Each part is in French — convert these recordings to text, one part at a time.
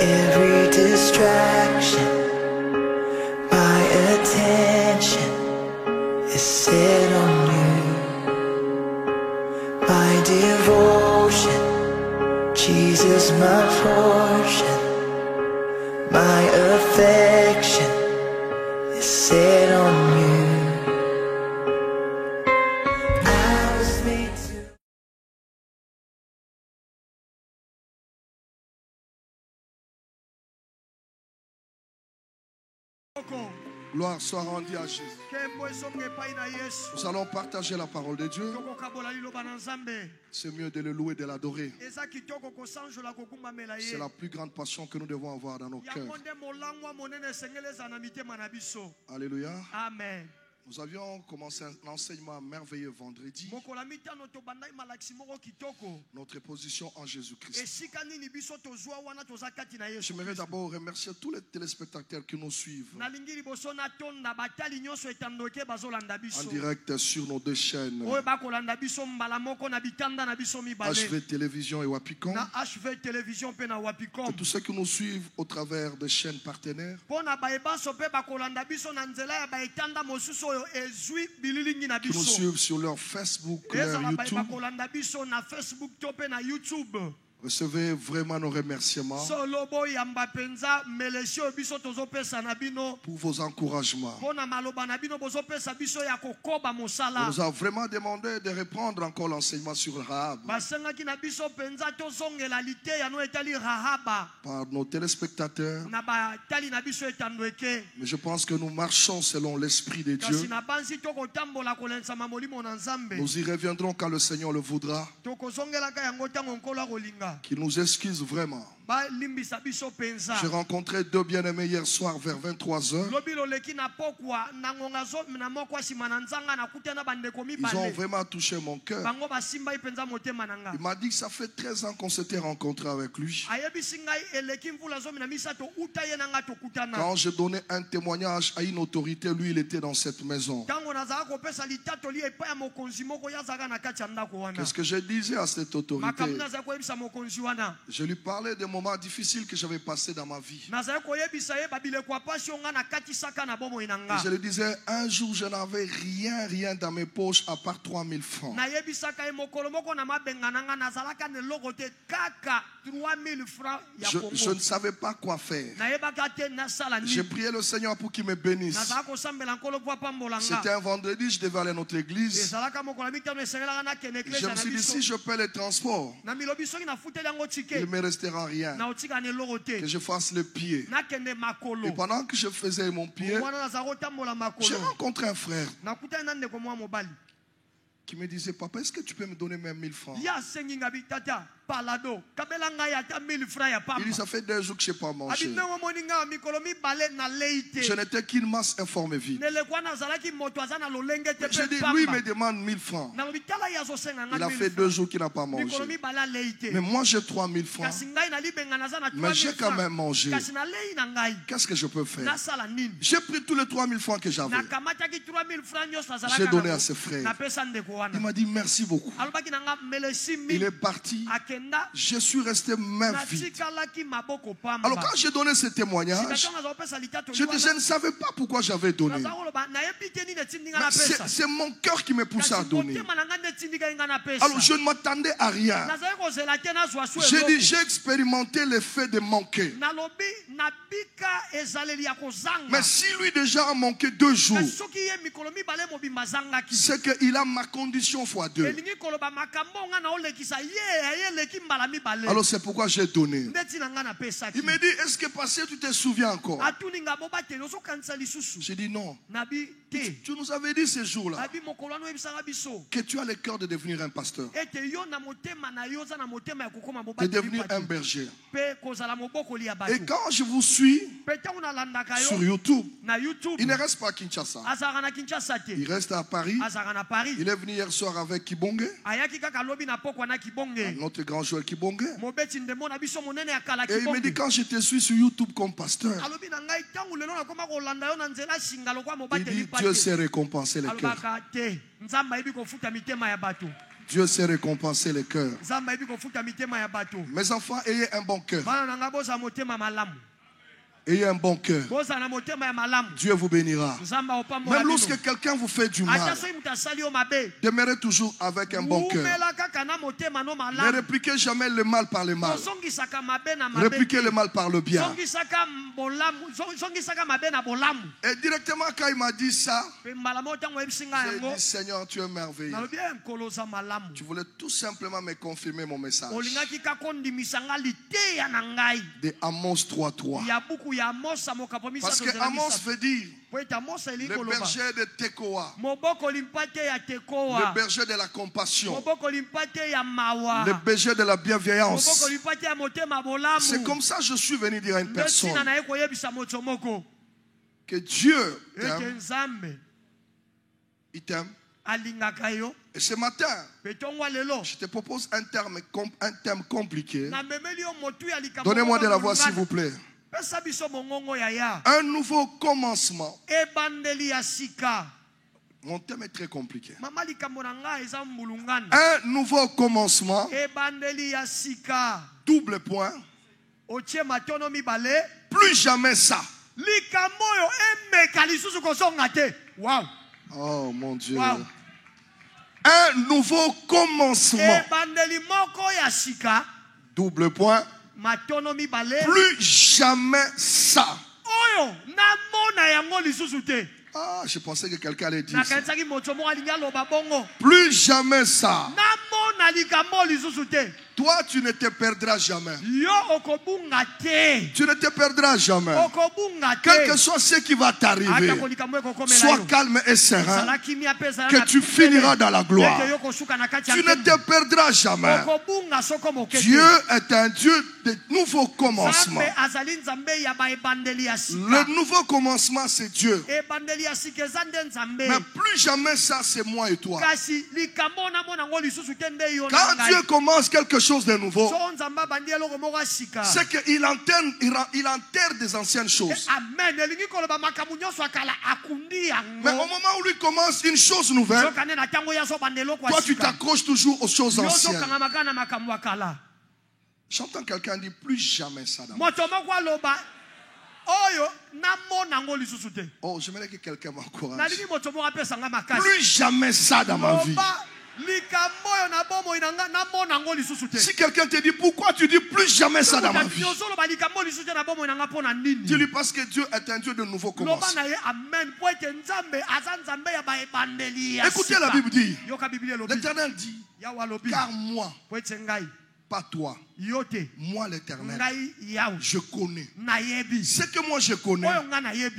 Every distraction, my attention is set on you. My devotion, Jesus my portion. My affection is set on you. I was made to. Gloire soit rendue à Jésus. Nous allons partager la parole de Dieu. C'est mieux de le louer et de l'adorer. C'est la plus grande passion que nous devons avoir dans nos cœurs. Alléluia. Amen. Nous avions commencé un enseignement merveilleux vendredi. Notre position en Jésus-Christ. J'aimerais d'abord remercier tous les téléspectateurs qui nous suivent en direct sur nos deux chaînes, HV Télévision et Wapikon, et tous ceux qui nous suivent au travers des chaînes partenaires, qui nous suivent sur leur Facebook, leur YouTube. Recevez vraiment nos remerciements pour vos encouragements. On nous a vraiment demandé de reprendre encore l'enseignement sur Rahab par nos téléspectateurs. Mais je pense que nous marchons selon l'Esprit de Dieu. Nous y reviendrons quand le Seigneur le voudra. Qu'il nous excuse vraiment. J'ai rencontré deux bien-aimés hier soir vers 23h. Ils ont vraiment touché mon cœur. Il m'a dit que ça fait 13 ans qu'on s'était rencontré avec lui. Quand je donnais un témoignage à une autorité, lui il était dans cette maison. Qu'est-ce que je disais à cette autorité? Je lui parlais des moments difficiles que j'avais passés dans ma vie. Et je lui disais, un jour je n'avais rien dans mes poches à part 3000 francs. Je ne savais pas quoi faire. J'ai prié le Seigneur pour qu'il me bénisse. C'était un vendredi, je devais aller à notre église. Je me suis dit, si je paie les transports, il ne me restera rien. Que je fasse le pied. Et pendant que je faisais mon pied, j'ai rencontré un frère qui me disait, papa, est-ce que tu peux me donner même 1000 francs? Il dit, ça fait 2 jours que je n'ai pas mangé. Je n'étais qu'une masse informée vide. J'ai dit, lui me demande 1000 francs. Il a fait 2 jours qu'il n'a pas mangé. Mais moi j'ai 3000 francs. Mais j'ai quand même mangé. Qu'est-ce que je peux faire? J'ai pris tous les 3000 francs que j'avais. J'ai donné à ce frère. Il m'a dit merci beaucoup. Il est parti. Je suis resté main vide. Alors quand j'ai donné ce témoignage, je ne savais pas pourquoi j'avais donné. C'est mon cœur qui me pousse à donner. Alors je ne m'attendais à rien. J'ai dit, j'ai expérimenté l'effet de manquer. Mais si lui déjà a manqué 2 jours, c'est qu'il a ma condition fois 2. Alors c'est pourquoi j'ai donné. Il me dit, est-ce que passé tu te souviens encore? J'ai dit non. Tu nous avais dit ce jour-là que tu as le cœur de devenir un pasteur, de devenir un berger. Et quand je vous suis sur YouTube, il ne reste pas à Kinshasa. Il reste à Paris. Il est venu hier soir avec Kibonge, notre grand joueur Kibonge. Et il me dit, quand je te suis sur YouTube comme pasteur, il dit, Dieu sait récompenser les cœurs. Dieu sait récompenser les cœurs. Mes enfants, ayez un bon cœur. Ayez un bon cœur. Dieu vous bénira. Même lorsque quelqu'un vous fait du mal, demeurez toujours avec un bon cœur. Ne répliquez jamais le mal par le mal. Répliquez le mal par le bien. Et directement quand il m'a dit ça, j'ai dit, Seigneur, tu es merveilleux. Tu voulais tout simplement me confirmer mon message. De Amos 3:3. Parce que Amos veut dire le berger de Tekoa, le berger de la compassion, le berger de la bienveillance. C'est comme ça que je suis venu dire à une personne que Dieu t'aime. Il t'aime. Et ce matin, je te propose un thème compliqué. Donnez-moi de la voix s'il vous plaît. Un nouveau commencement. Mon thème est très compliqué. Un nouveau commencement. Double point. Plus jamais ça. Oh mon Dieu. Wow. Un nouveau commencement. Double point. Plus jamais ça. Ah, je pensais que quelqu'un allait dire ça. Plus jamais ça. Toi, tu ne te perdras jamais. Tu ne te perdras jamais. Quel que soit ce qui va t'arriver, sois calme et serein, que tu finiras dans la gloire. Tu ne te perdras jamais. Dieu est un Dieu de nouveaux commencements. Le nouveau commencement, c'est Dieu. Mais plus jamais ça, c'est moi et toi. Quand Dieu commence quelque chose de nouveau, c'est qu'il enterre des anciennes choses. Mais au moment où lui commence une chose nouvelle, toi tu t'accroches toujours aux choses anciennes. J'entends quelqu'un dire plus jamais ça dans ma vie. Oh, j'aimerais que quelqu'un m'encourage. Plus jamais ça dans ma vie. Si quelqu'un te dit pourquoi tu dis plus jamais ça dans ma vie, dis-lui parce que Dieu est un Dieu de nouveau commencement. Écoutez, la Bible dit, l'Éternel dit, car moi, pas toi, moi l'Éternel, je connais. Ce que moi je connais,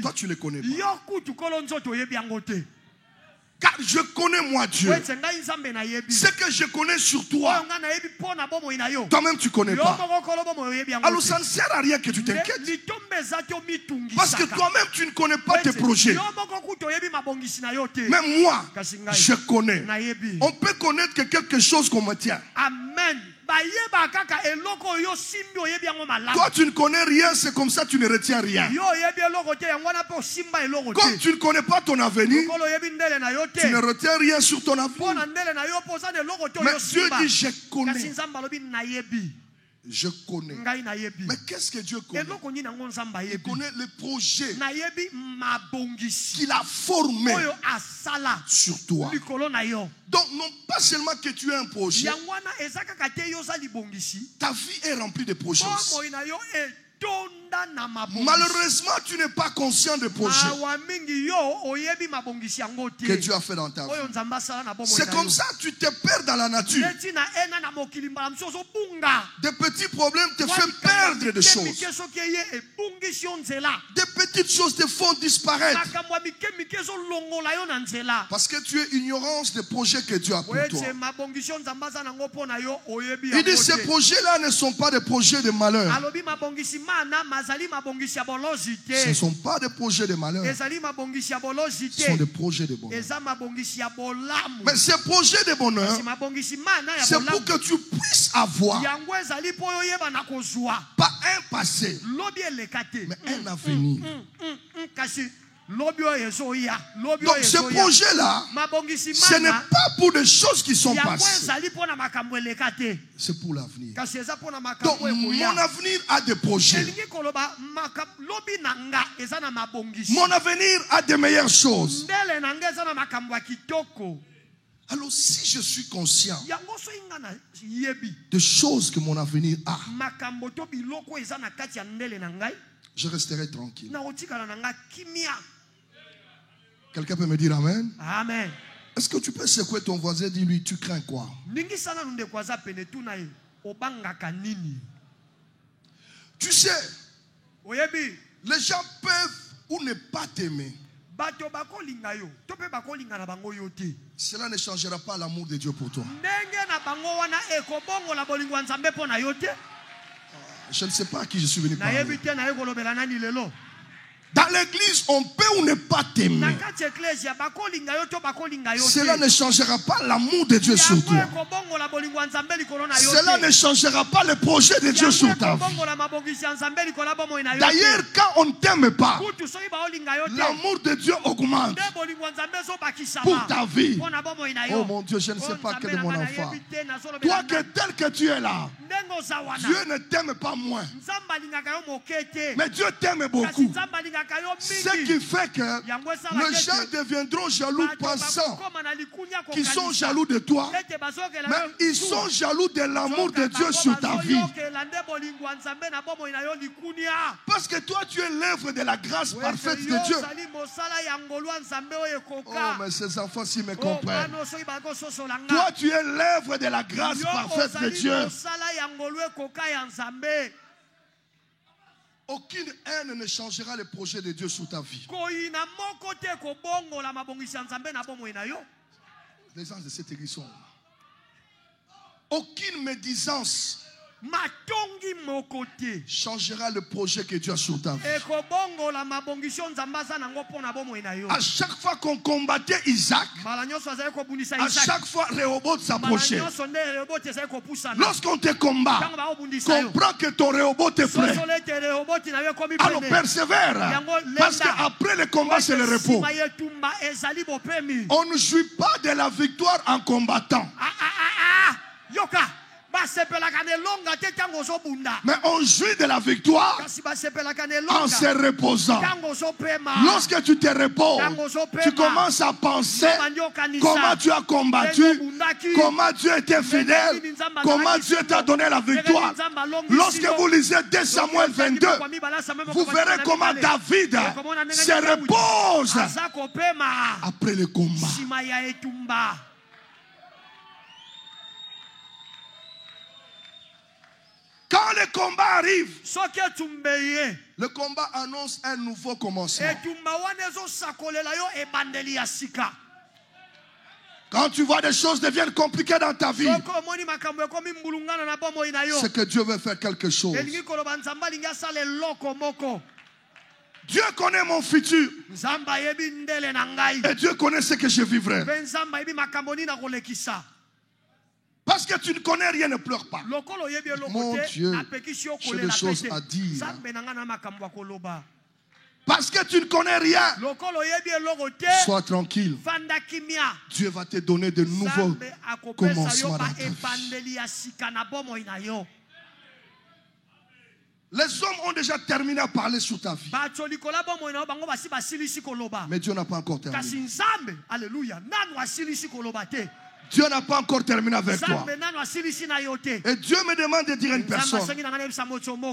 toi tu ne le connais pas. Car je connais moi Dieu. Ce que je connais sur toi, toi-même tu ne connais pas. Alors ça ne sert à rien que tu t'inquiètes. Parce que toi-même tu ne connais pas tes projets. Mais moi, je connais. On peut connaître que quelque chose qu'on me tient. Amen. Toi tu ne connais rien, c'est comme ça tu ne retiens rien. Comme tu ne connais pas ton avenir, tu ne retiens rien sur ton avenir. Mais Dieu dit je connais. Je connais. Mais qu'est-ce que Dieu connaît? Il connaît le projet qu'il a formé sur toi. Donc non pas seulement que tu as un projet, ta vie est remplie de projets. Malheureusement, tu n'es pas conscient des projets que Dieu a fait dans ta vie. C'est comme ça que tu te perds dans la nature. Des petits problèmes te font perdre des choses. Des petites choses te font disparaître. Parce que tu es ignorance des projets que Dieu a pour toi. Il dit ces projets-là ne sont pas des projets de malheur. Ce ne sont pas des projets de malheur. Ce sont des projets de bonheur. Mais ces projets de bonheur, c'est pour que tu puisses avoir pas un passé, mais un avenir. Donc ce projet-là, ce n'est pas pour des choses qui sont passées. C'est pour l'avenir. Donc mon avenir a des projets. Mon avenir a des meilleures choses. Alors si je suis conscient des choses que mon avenir a, je resterai tranquille. Quelqu'un peut me dire amen? Amen. Est-ce que tu peux secouer ton voisin et dire lui, tu crains quoi? Tu sais, les gens peuvent ou ne pas t'aimer. Cela ne changera pas l'amour de Dieu pour toi. Je ne sais pas à qui je suis venu parler. Dans l'église, on peut ou ne pas t'aimer. Cela ne changera pas l'amour de Dieu sur toi. Cela ne changera pas le projet de Dieu sur ta vie. D'ailleurs, quand on ne t'aime pas, l'amour de Dieu augmente pour ta vie. Oh mon Dieu, je ne sais pas quel est mon enfant. Toi tel que tu es là, Dieu ne t'aime pas moins. Mais Dieu t'aime beaucoup. Ce qui fait que les gens deviendront jaloux pensant qu'ils sont jaloux de toi, mais ils sont jaloux de l'amour de Dieu sur ta vie. Parce que toi, tu es l'œuvre de la grâce parfaite de Dieu. Oh, mais ces enfants-ci me comprennent. Toi, tu es l'œuvre de la grâce parfaite de Dieu. Aucune haine ne changera le projet de Dieu sur ta vie. Les gens de cette église sont. Aucune médisance changera le projet que Dieu a sur ta vie. À chaque fois qu'on combattait Isaac, à chaque fois Rehoboth s'approchait. Lorsqu'on te combat, comprends que ton Rehoboth est prêt. Alors persévère. Parce qu'après le combat, c'est le repos. On ne jouit pas de la victoire en combattant. Mais on jouit de la victoire en se reposant. Lorsque tu te reposes, tu commences à penser comment tu as combattu, comment Dieu était fidèle, comment Dieu t'a donné la victoire. Lorsque vous lisez 2 Samuel 22, vous verrez comment David se repose après le combat. Quand le combat arrive, le combat annonce un nouveau commencement. Quand tu vois des choses deviennent compliquées dans ta vie, c'est que Dieu veut faire quelque chose. Dieu connaît mon futur. Et Dieu connaît ce que je vivrai. Parce que tu ne connais rien, ne pleure pas. Mon Dieu, j'ai des choses à dire. Parce que tu ne connais rien, sois tranquille. Dieu va te donner de nouveaux commencements dans ta vie. Les hommes ont déjà terminé à parler sur ta vie. Mais Dieu n'a pas encore terminé. Dieu n'a pas encore terminé avec toi. Et Dieu me demande de dire à une personne,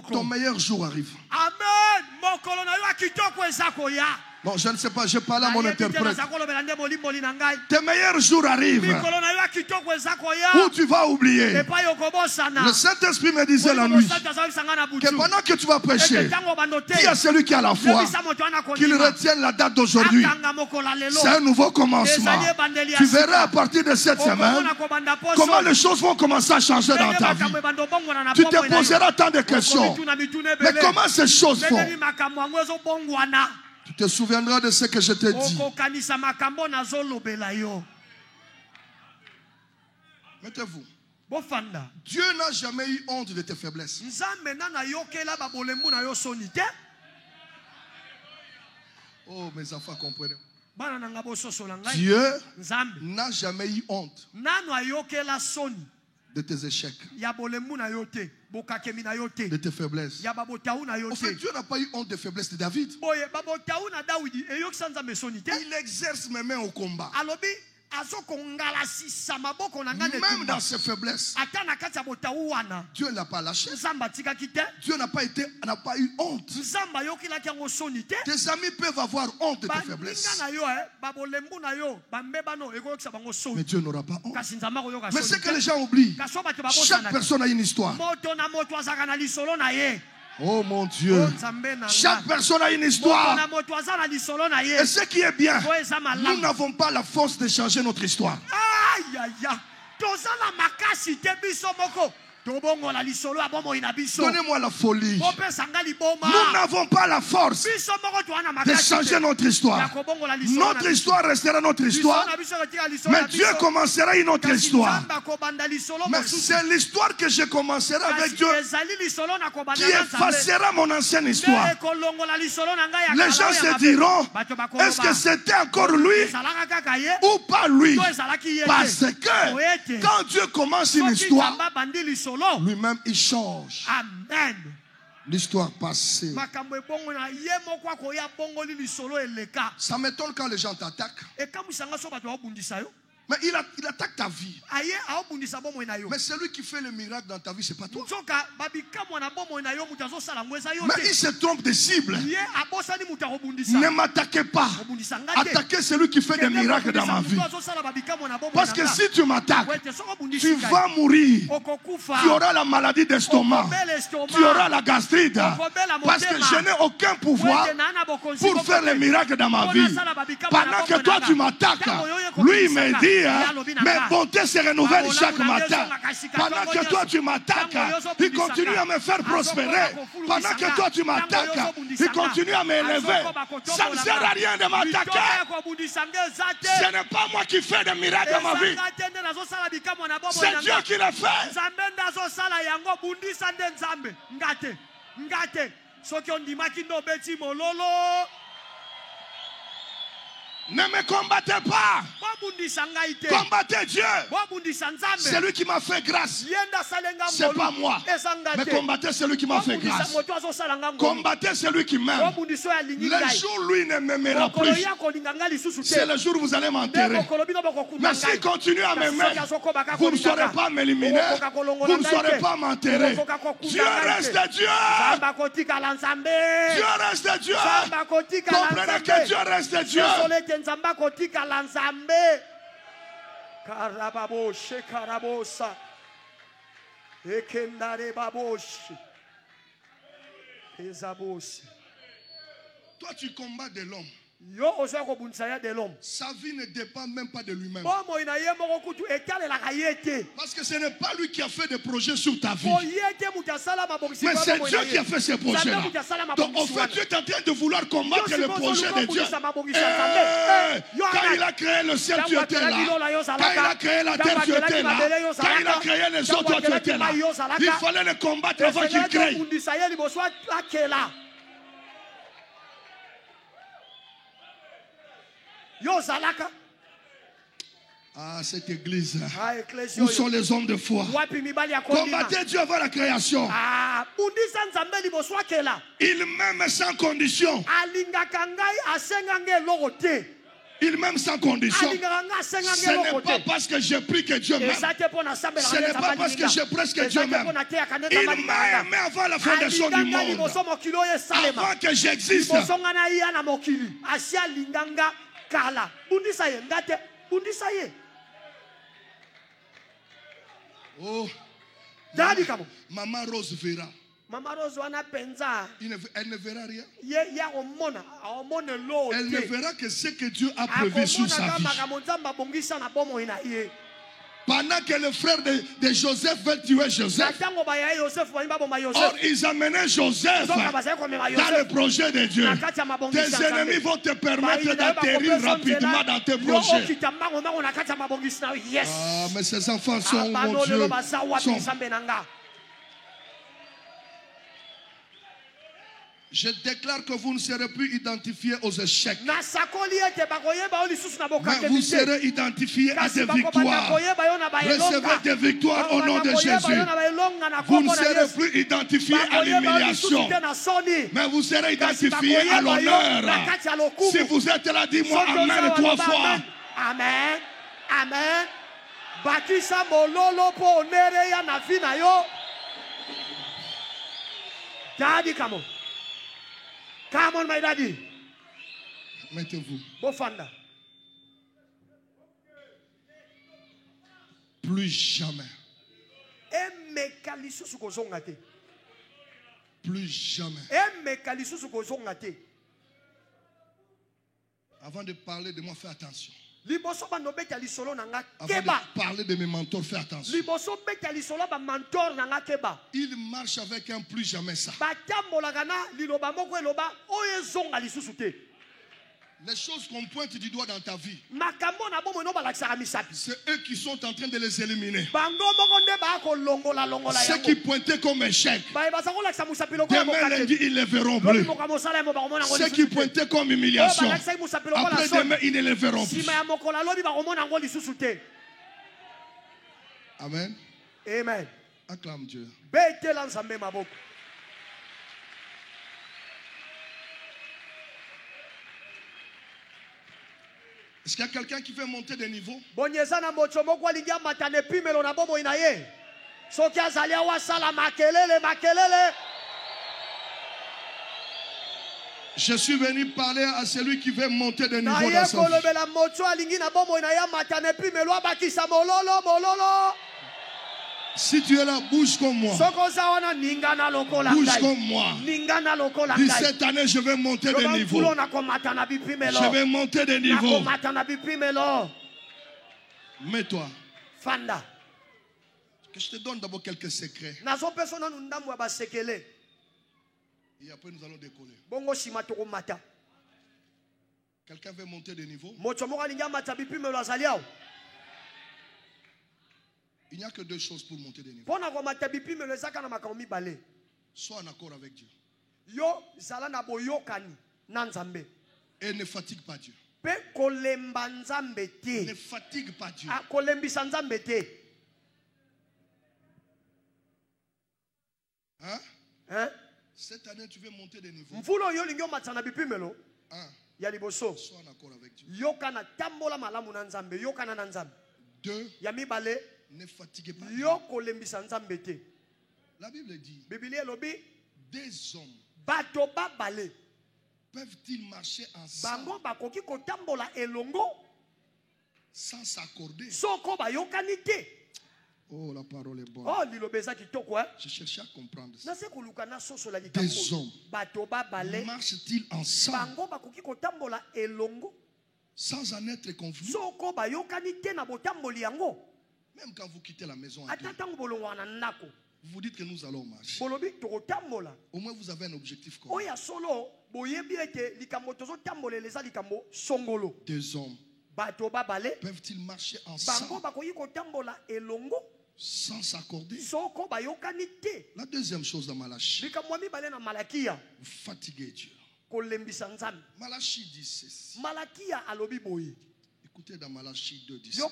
ton meilleur jour arrive. Amen. Bon, je ne sais pas, je parle à mon interprète. Tes meilleurs jours arrivent. Où tu vas oublier. Le Saint-Esprit me disait la nuit que pendant que tu vas prêcher, dis à celui qui a la foi qu'il retienne la date d'aujourd'hui. C'est un nouveau commencement. Tu verras à partir de cette semaine comment les choses vont commencer à changer dans ta vie. Tu te poseras tant de questions. Mais comment ces choses font? Tu te souviendras de ce que je t'ai dit. Mettez-vous. Dieu n'a jamais eu honte de tes faiblesses. Oh, mes enfants, comprenez. Dieu n'a jamais eu honte de tes échecs, de tes faiblesses. En fait, Dieu n'a pas eu honte des faiblesses de David. Il exerce mes mains au combat. Même dans ses faiblesses, Dieu ne l'a pas lâché. Dieu n'a pas eu honte. Tes amis peuvent avoir honte de tes faiblesses, mais Dieu n'aura pas honte. Mais ce que les gens oublient, chaque personne a une histoire. Oh mon Dieu, chaque personne a une histoire. Et ce qui est bien, nous n'avons pas la force de changer notre histoire. Donnez-moi la folie. Nous n'avons pas la force de changer notre histoire. Notre histoire restera notre histoire, mais Dieu commencera une autre histoire. Mais c'est l'histoire que je commencerai avec Dieu qui effacera mon ancienne histoire. Les gens se diront, est-ce que c'était encore lui ou pas lui? Parce que quand Dieu commence une histoire, lui-même il change. Amen. L'histoire passée. Ça m'étonne quand les gens t'attaquent. Mais il attaque ta vie. Mais celui qui fait le miracle dans ta vie, c'est pas toi. Mais il se trompe de cible. Ne m'attaquez pas. Attaquez celui qui fait des miracles dans ma vie. Parce que si tu m'attaques, tu vas mourir. Tu auras la maladie d'estomac. Tu auras la gastrite. Parce que je n'ai aucun pouvoir pour faire les miracles dans ma vie. Pendant que toi tu m'attaques, lui il me dit, mes bontés se renouvellent chaque matin. Pendant que toi tu m'attaques, il continue à me faire prospérer. Pendant que toi tu m'attaques, il continue à m'élever. Ça ne sert à rien de m'attaquer. Ce n'est pas moi qui fais des miracles dans ma vie. C'est Dieu qui le fait. Ne me combattez pas. Combattez Dieu. C'est lui qui m'a fait grâce. C'est pas moi. Mais combattez celui qui m'a fait grâce. Combattez celui qui m'aime. Le jour lui ne m'aimera plus, c'est le jour où vous allez m'enterrer. Mais s'il continue à m'aimer, vous ne saurez pas m'éliminer. Vous ne saurez pas m'enterrer. Dieu reste Dieu. Dieu reste Dieu. Comprenez que Dieu reste Dieu. Nzamba kotika la Nzambe karababoshe karabosa ekendare baboshi ezabosi. Toi tu combats de l'homme. Sa vie ne dépend même pas de lui-même. Parce que ce n'est pas lui qui a fait des projets sur ta vie, mais c'est Dieu qui a fait ces projets-là. Donc en fait tu es en train de vouloir combattre le projet de Dieu. Quand il a créé le ciel, tu étais là. Quand il a créé la terre, tu étais là. Quand il a créé les eaux, toi tu étais là. Il fallait le combattre avant qu'il crée. Ah, cette église. Où sont les hommes de foi? Combattez Dieu avant la création. Il m'aime sans condition. Il m'aime sans condition. Ce n'est pas parce que j'ai pris que Dieu m'aime. Ce n'est pas parce que je presse que Dieu m'aime. Il m'a aimé avant la fondation du monde. Avant que j'existe. Oh, Maman Rose verra. Maman Rose wana penza. Elle ne verra rien. Elle ne verra que ce que Dieu a prévu sur sa vie. Pendant que le frère de Joseph veut tuer Joseph, or ils amenaient Joseph dans le projet de Dieu. Tes ennemis vont te permettre d'atterrir rapidement dans tes projets. Ah, mais ces enfants sont, mon Dieu, sont... Je déclare que vous ne serez plus identifiés aux échecs. Mais vous serez identifiés à des victoires. Recevez des victoires au nom de Jésus. Vous ne serez plus identifiés à l'humiliation. Mais vous serez identifiés à l'honneur. Si vous êtes là, dis-moi Amen 3 fois. Amen. Amen. Bakisa mololo po nere ya na fi na yo. Daddy, come on. Come on, my daddy. Mettez-vous. Bofanda. Plus jamais. Plus jamais. Avant de parler de moi, fais attention. Avant de parler de mes mentors, fais attention. Il marche avec un plus jamais ça. Les choses qu'on pointe du doigt dans ta vie, c'est eux qui sont en train de les éliminer. Ceux qui pointaient comme échec, demain lundi, ils ne les verront plus. Ceux qui pointaient comme humiliation, après demain, ils ne les verront plus. Amen. Amen. Acclame Dieu. Est-ce qu'il y a quelqu'un qui veut monter de niveau? Je suis venu parler à celui qui veut monter de niveau dans sa vie. Si tu es là, bouge comme moi. Bouge comme moi. Dis cette année, je vais monter de niveau. Je vais monter de niveau. Mets-toi. Que je te donne d'abord quelques secrets. Et après, nous allons décoller. Quelqu'un veut monter de niveau? Il n'y a que deux choses pour monter de niveau. Sois en accord avec Dieu. Et ne fatigue pas Dieu. Ne fatigue pas Dieu. Hein? Cette année, tu veux monter de niveau. Sois en accord avec Dieu. 2. Ne fatiguez pas Dieu. La Bible dit, des hommes peuvent-ils marcher ensemble sans s'accorder? Oh, la parole est bonne. Je cherchais à comprendre ça. Des hommes marchent-ils ensemble sans en être convenus? Même quand vous quittez la maison à deux, vous vous dites que nous allons marcher. Au moins vous avez un objectif commun. Deux hommes peuvent-ils marcher ensemble sans s'accorder? La deuxième chose dans Malachie, vous fatiguez Dieu. Malachie dit ceci. Écoutez dans Malachie 2, 17.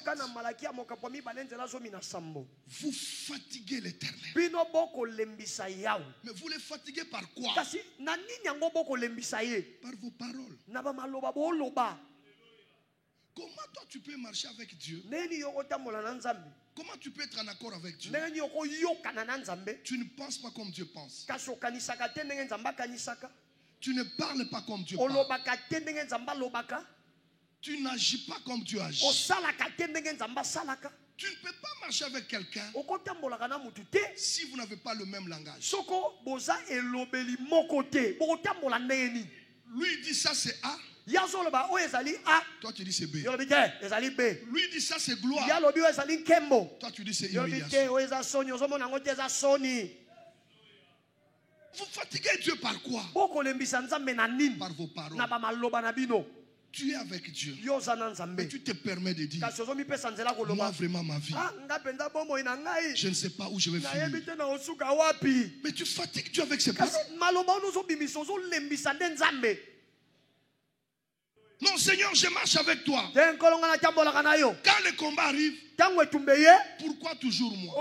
Vous fatiguez l'Éternel. Mais vous les fatiguez par quoi? Par vos paroles. Comment toi tu peux marcher avec Dieu? Comment tu peux être en accord avec Dieu? Tu ne penses pas comme Dieu pense. Tu ne parles pas comme Dieu parle. Tu n'agis pas comme Dieu agit. Tu ne peux pas marcher avec quelqu'un si vous n'avez pas le même langage. Lui dit ça c'est A. Toi tu dis c'est B. Lui dit ça c'est gloire. Toi tu dis c'est humiliation. Vous fatiguez Dieu par quoi? Par vos paroles. Tu es avec Dieu. Et tu te permets de dire, moi vraiment ma vie, je ne sais pas où je vais finir. Mais tu fatigues Dieu avec ses paroles. Non Seigneur, je marche avec toi. Quand le combat arrive, pourquoi toujours moi?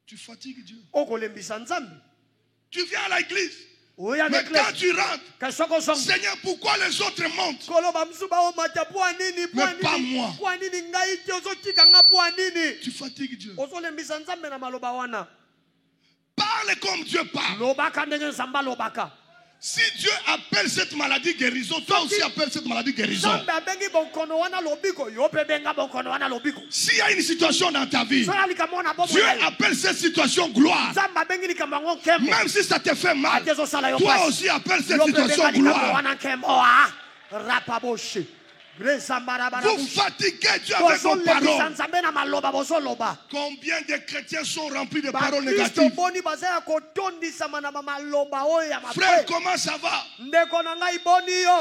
Tu fatigues Dieu. Tu viens à l'église. Mais quand tu rentres, Seigneur, pourquoi les autres montent? Mais pas moi. Tu fatigues Dieu. Parle comme Dieu parle. Si Dieu appelle cette maladie guérison, toi aussi appelle cette maladie guérison. S'il y a une situation dans ta vie, Dieu appelle cette situation gloire. Même si ça te fait mal, toi aussi appelle cette situation gloire. Vous fatiguez Dieu avec vos paroles. Combien de chrétiens sont remplis de paroles négatives? Frère, comment ça va?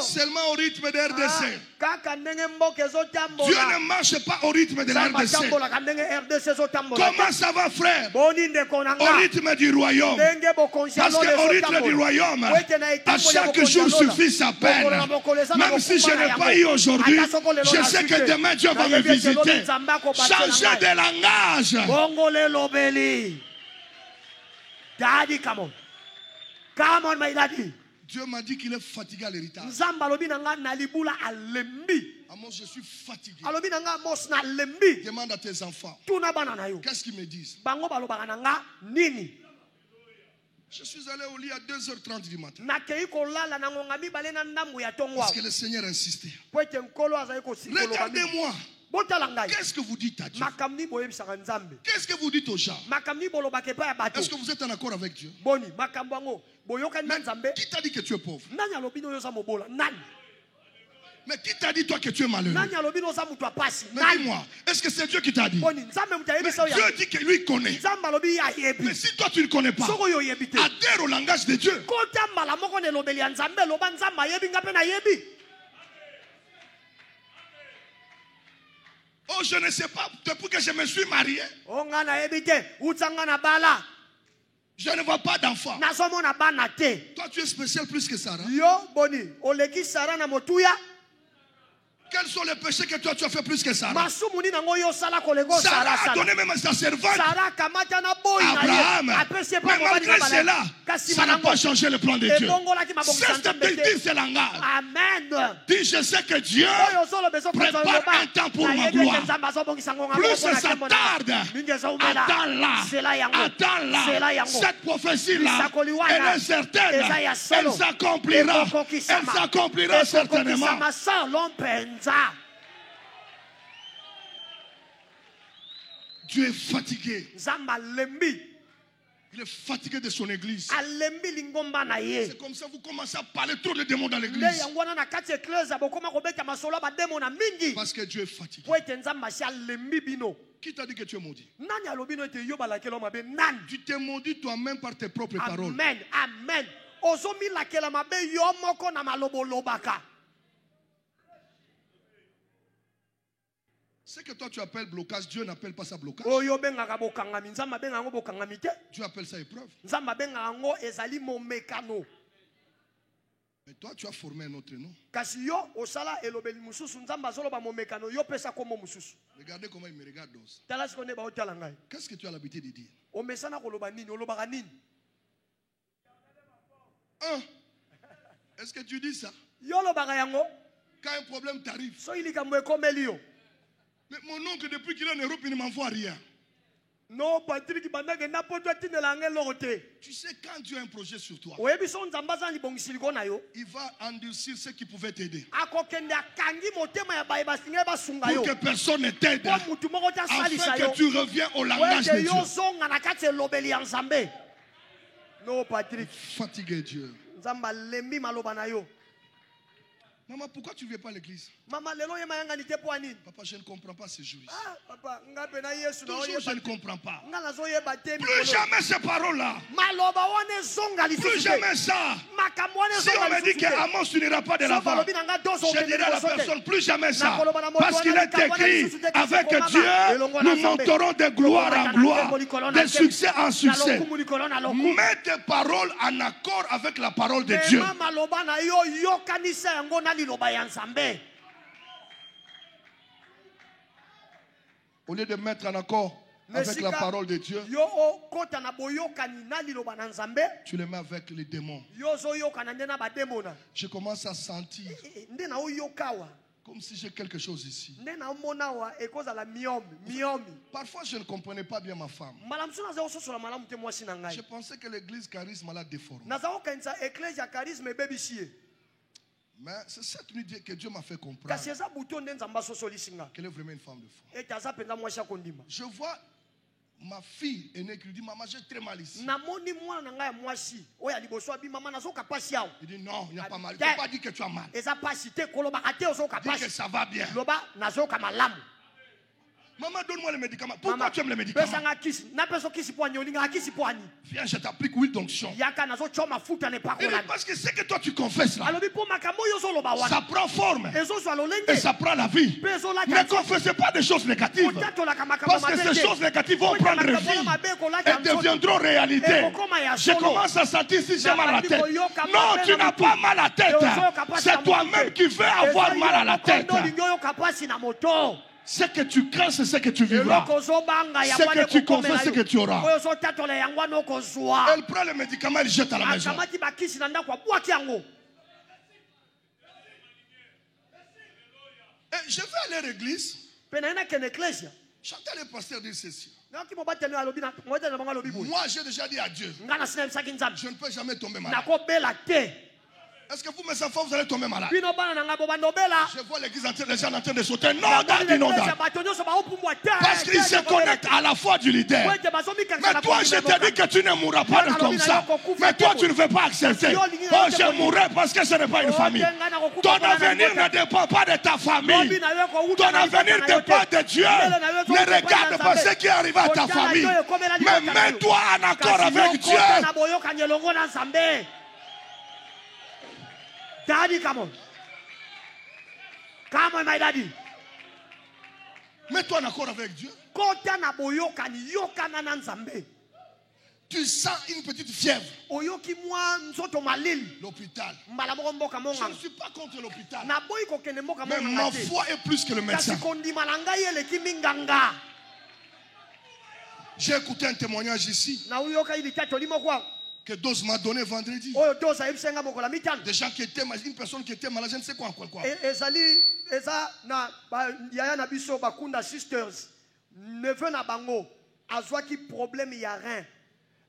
Seulement au rythme de RDC. Dieu ne marche pas au rythme de la RDC. Comment ça va, frère? Au rythme du royaume. Parce qu'au rythme du royaume, à chaque jour suffit sa peine. Même si je n'ai pas eu aujourd'hui, je sais que demain Dieu va me visiter. Changer de langage. Daddy, come on. Come on, my daddy. Dieu m'a dit qu'il est fatigué à l'héritage. Amos, je suis fatigué. Demande à tes enfants. Qu'est-ce qu'ils me disent? Je suis allé au lit à 2h30 du matin. Parce que le Seigneur insistait. Regardez-moi. Qu'est-ce que vous dites à Dieu? Qu'est-ce que vous dites aux gens? Est-ce que vous êtes en accord avec Dieu? Mais qui t'a dit que tu es pauvre? Mais qui t'a dit toi que tu es malheureux? Mais dis-moi, est-ce que c'est Dieu qui t'a dit? Mais Dieu dit que lui connaît. Mais si toi tu ne connais pas, adhère au langage de Dieu. Oh, je ne sais pas, depuis que je me suis marié, je ne vois pas d'enfant. Toi tu es spécial plus que Sarah. Quels sont les péchés que toi tu as fait plus que Sarah? Sarah a donné même à sa servante Abraham. Mais malgré cela, ça n'a pas changé le plan de Dieu. Cesse de dire ce langage. Dis, je sais que Dieu prépare un temps pour ma gloire. Plus ça tarde, attends-la. Cette prophétie-là, elle est certaine. Elle s'accomplira. Elle s'accomplira certainement. Dieu est fatigué. Il est fatigué de son église. C'est comme ça que vous commencez à parler trop de démons dans l'église. Parce que Dieu est fatigué. Qui t'a dit que tu es maudit? Tu t'es maudit toi-même par tes propres paroles. Amen. Amen. Ce que toi tu appelles blocage, Dieu n'appelle pas ça blocage. Dieu appelle ça épreuve. Mais toi tu as formé un autre nom. Regardez comment il me regarde. Qu'est-ce que tu as l'habitude de dire? Est-ce que tu dis ça? Quand un problème t'arrive. Mais mon oncle, depuis qu'il est en Europe, il ne m'envoie rien. Non, Patrick, tu sais, quand Dieu a un projet sur toi, il va endurcir ceux qui pouvaient t'aider. Pour que personne ne t'aide. Afin que tu reviens au langage de Dieu. Non, Patrick. Fatigué Dieu. Maman, pourquoi tu ne viens pas à l'église? Papa, je ne comprends pas ces jours. Toujours, je ne comprends pas. Plus jamais ces paroles-là. Plus jamais ça. Si on me dit qu'Amos, tu n'iras pas de l'avant, je dirai à la personne, plus jamais ça. Parce qu'il est écrit, avec Dieu, nous monterons de gloire en gloire, de succès en succès. Mets tes paroles en accord avec la parole de Dieu. Au lieu de mettre en accord avec la parole de Dieu, tu le mets avec les démons. Je commence à sentir comme si j'ai quelque chose ici. Parfois, je ne comprenais pas bien ma femme. Je pensais que l'église charisme l'a déformée. Mais c'est cette nuit que Dieu m'a fait comprendre qu'elle est vraiment une femme de foi. Je vois ma fille aînée qui dit, maman, j'ai très mal ici. Il dit, non, il n'y a pas mal. Il ne faut pas dire que tu as mal. Dis que ça va bien. Maman, donne-moi les médicaments. Pourquoi tu aimes les médicaments? Viens, je t'applique huile d'onction. Parce que c'est que toi tu confesses là, ça prend forme et ça prend la vie. Ne confessez pas des choses négatives, parce que ces choses négatives vont prendre vie et deviendront réalité. Je commence à sentir si j'ai mal à la tête. Non, tu n'as pas mal à la tête. C'est toi-même qui veux avoir mal à la tête. Ce que tu crains, c'est ce que tu vivras. Ce que tu confesses, c'est ce que tu auras. Elle prend le médicament, elle jette à la maison. Et je vais aller à l'église. J'entends le pasteur dire ceci. Moi, j'ai déjà dit à Dieu, je ne peux jamais tomber malade. Est-ce que vous, mes enfants, vous allez tomber malade? Je vois l'église entière, les gens en train de sauter. Non, non. Parce qu'ils se connectent à la foi du leader. Mais toi, je te dis que tu ne mourras pas comme ça. Mais toi, tu ne veux pas accepter. Oh, je mourrai parce que ce n'est pas une famille. Ton avenir ne dépend pas de ta famille. Ton avenir dépend de Dieu. Ne regarde pas ce qui arrive à ta famille. Mais mets-toi en accord avec Dieu. Daddy, come on. Come on, my daddy. Mets-toi en accord avec Dieu. Tu sens une petite fièvre. L'hôpital. Je ne suis pas contre l'hôpital. Mais ma foi est plus que le médecin. J'ai écouté un témoignage ici que Dose m'a donné vendredi. Des gens qui étaient malades, une personne qui était malade, je ne sais quoi. Neveu na bango azwaki problème ya rein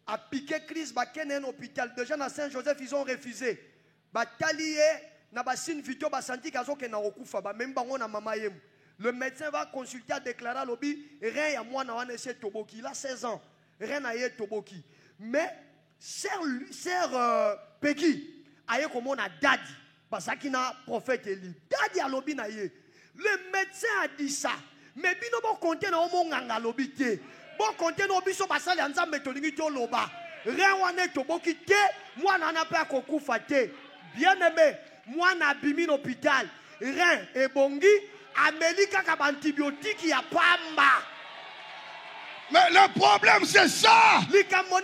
a piqué crise bakene un hôpital déjà na Saint-Joseph ils ont refusé batalié na basine vito basanti kazo ke na okufa ba même bango na mama yem. Le médecin va consulter à déclarer lobi rein ya mwana wana ese toboki, il a 16 ans rein na ye toboki mais sœur Peggy aye komona dadi basaki na prophète Eli dadi alobi na ye. Le médecin a dit ça. Mais bino bo compter na omo nganga lobi te. Bo compter no biso basali nzambe tolingi to loba. Rien wana to boki te, mwana na pa kokufa te. Bien-aimé, mwana bimi l'hôpital. Rien et bongi Amerika ka antibiotique ya pamba. Mais le problème c'est ça.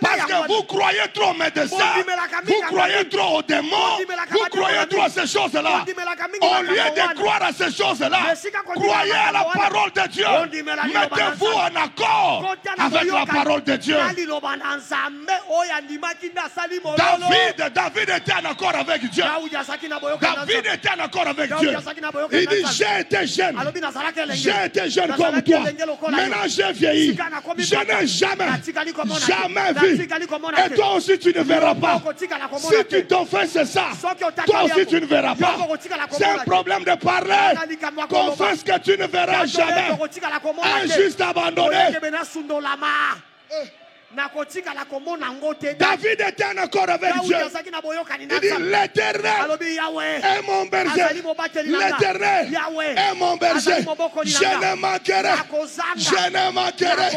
Parce que vous croyez trop aux médecins, vous croyez trop aux démons, vous croyez trop à ces choses-là. Au lieu de croire à ces choses-là, croyez à la parole de Dieu. Mettez-vous en accord avec la parole de Dieu. David était en accord avec Dieu. David était en accord avec Dieu. Il dit, j'ai été jeune comme toi. Maintenant j'ai vieilli. Je n'ai jamais vu. Et toi aussi tu ne verras pas. Si tu t'en fais c'est ça, toi aussi tu ne verras pas. C'est un problème de parler. Confesse que tu ne verras jamais. Un juste abandonné. David était en accord avec Dieu. Il dit l'Éternel est mon berger. L'Éternel est mon berger. Je ne manquerai. Je ne manquerai.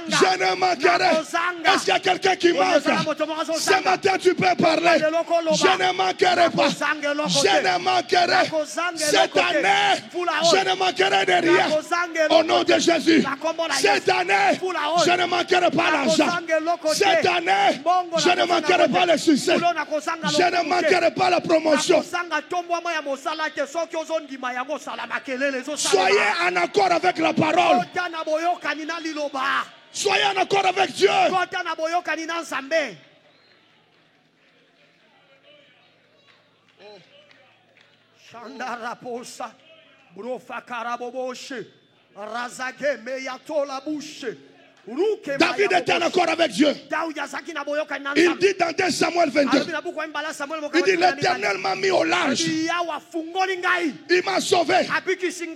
Je ne manquerai. Est-ce qu'il y a quelqu'un qui manque? Ce matin tu peux parler. Je ne manquerai pas. Je ne manquerai. Cette année, je ne manquerai de rien. Au nom de Jésus. Cette année, je ne manquerai pas l'argent. Cette année, je ne manquerai pas le succès. Je ne manquerai pas la promotion. Soyez en accord avec la parole. Soyez en accord avec Dieu. David était en accord avec Dieu. Il dit dans 2 Samuel 22, il dit l'Éternel m'a mis au large. Il m'a sauvé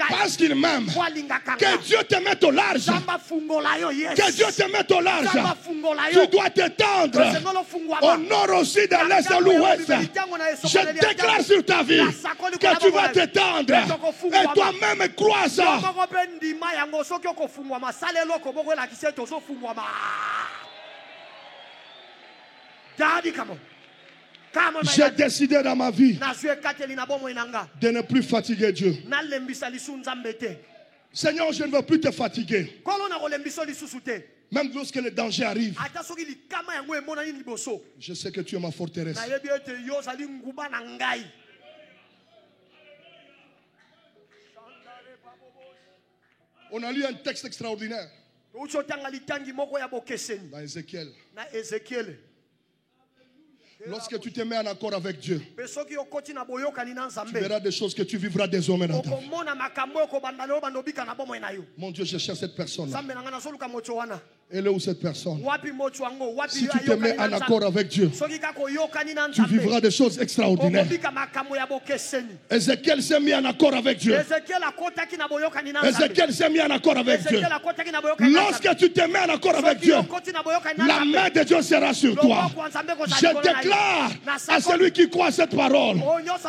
parce qu'il m'aime. Que Dieu te mette au large. Que Dieu te mette au large. Tu dois t'étendre au nord, au sud, à l'est, à l'ouest. Je déclare sur ta vie que tu vas t'étendre. Et toi-même crois ça. J'ai décidé dans ma vie de ne plus fatiguer Dieu. Seigneur, je ne veux plus te fatiguer. Même lorsque le danger arrive, je sais que tu es ma forteresse. On a lu un texte extraordinaire dans Ézéchiel. Lorsque tu te mets en accord avec Dieu, tu verras des choses que tu vivras désormais dans ta vie. Mon Dieu, je cherche cette personne-là. Elle est où cette personne? Si tu te mets en accord avec Dieu, tu vivras des choses extraordinaires. Ézéchiel s'est mis en accord avec Dieu. Ézéchiel s'est mis en accord avec Dieu. Lorsque tu te mets en accord avec Dieu, la main de Dieu sera sur toi. Je déclare à celui qui croit cette parole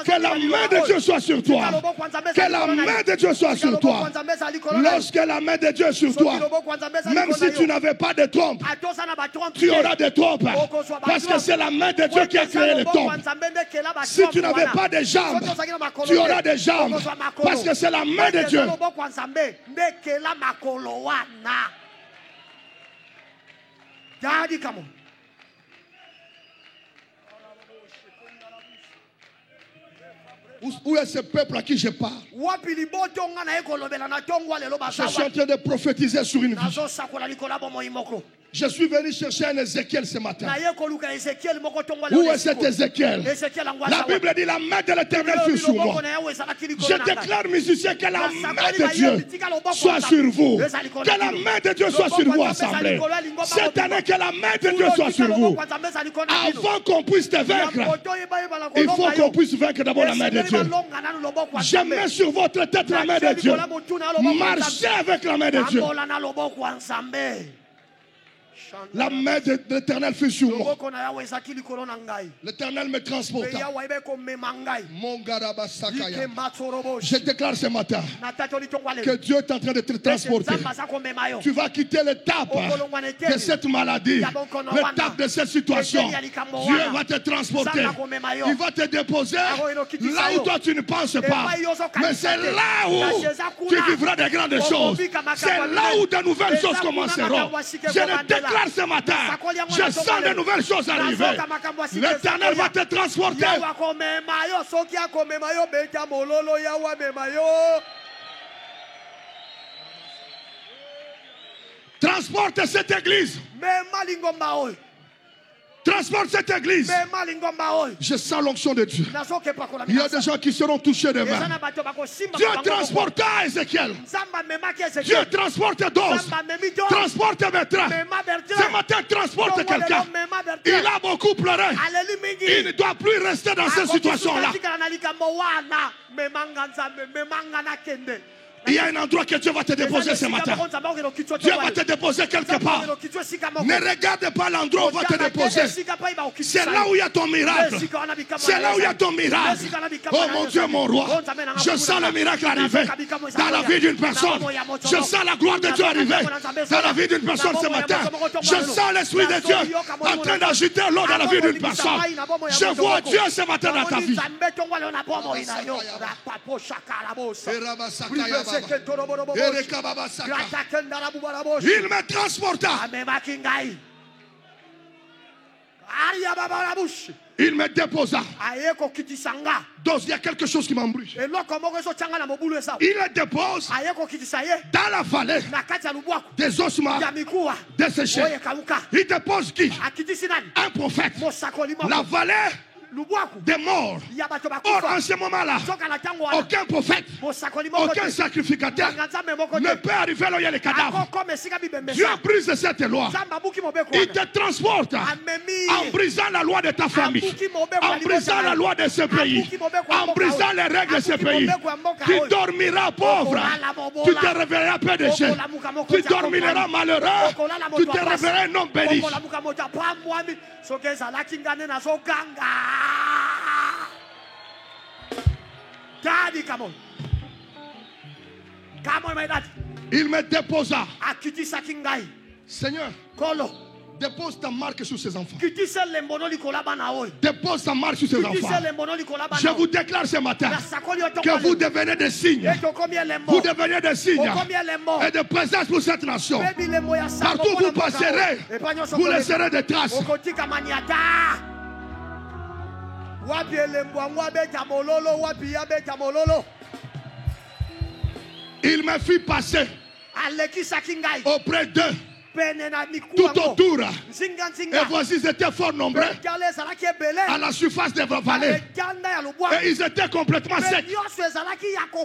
que la main de Dieu soit sur toi. Que la main de Dieu soit sur toi. Lorsque la main de Dieu est sur toi, même si tu n'avais pas de trompe, tu auras des trompes. Parce que c'est la main de Dieu qui a créé les trompes. Si tu n'avais pas de jambes, tu auras des jambes. Parce que c'est la main de Dieu. Daddy, come on. Où est ce peuple à qui je parle? Je suis en train de prophétiser sur une vie. Je suis venu chercher un Ézéchiel ce matin. Où est cet Ézéchiel? La Bible dit la main de l'Éternel fut sur moi. Je déclare, musicien, que la main de Dieu soit sur vous. Que la main de Dieu soit sur vous, assemblée. Cette année, que la main de Dieu soit sur vous. Avant qu'on puisse te vaincre, il faut qu'on puisse vaincre d'abord la main de Dieu. Je mets sur votre tête la main de Dieu. Marchez avec la main de Dieu. La main de l'Éternel fut sur moi. L'Éternel me transporta. Je déclare ce matin que Dieu est en train de te transporter. Tu vas quitter l'étape de cette maladie, l'étape de cette situation. Dieu va te transporter. Il va te déposer là où toi tu ne penses pas. Mais c'est là où tu vivras de grandes choses. C'est là où de nouvelles choses commenceront. Je le déclare ce matin, je sens de nouvelles choses arriver. L'Éternel va te transporter. Transporte cette église. Transporte cette église. Je sens l'onction de Dieu. Il y a des gens qui seront touchés demain. Dieu transporta Ézéchiel. Dieu transporte Dos. Transporte Bertrand. Ce matin, transporte quelqu'un. Il a beaucoup pleuré. Il ne doit plus rester dans cette situation-là. Il y a un endroit que Dieu va te déposer ce matin. Dieu va te déposer quelque part. Ne regarde pas l'endroit où il va te déposer. C'est là où il y a ton miracle. C'est là où il y a ton miracle. Oh mon Dieu, mon roi. Je sens le miracle arriver dans la vie d'une personne. Je sens la gloire de Dieu arriver dans la vie d'une personne ce matin. Je sens l'Esprit de Dieu en train d'agiter l'eau dans la vie d'une personne. Je vois Dieu ce matin dans ta vie. Il me transporta. Il me déposa. Donc il y a quelque chose qui m'embrouille. Il le dépose dans la vallée des ossements desséchés. Il dépose qui? Un prophète. La vallée des morts. Or, en ce moment-là, aucun prophète, aucun sacrificateur ne peut arriver là où il y a les cadavres. Dieu brise cette loi. Il te transporte en brisant la loi de ta famille, en brisant la loi de ce pays, en brisant les règles de ce pays. Tu dormiras pauvre, tu te réveilleras PDG, tu dormiras malheureux, tu te réveilleras un homme béni. Daddy, come on. Come on, my dad. Il me déposa. Seigneur, dépose ta marque sur ses enfants. Dépose ta marque sur ses enfants. Je vous déclare ce matin que vous devenez des signes. Vous devenez des signes et de présence pour cette nation. Partout où vous passerez, vous laisserez des traces. Il me fit passer auprès d'eux tout autour. Et voici, ils étaient fort nombreux à la surface de la vallée. Et ils étaient complètement secs.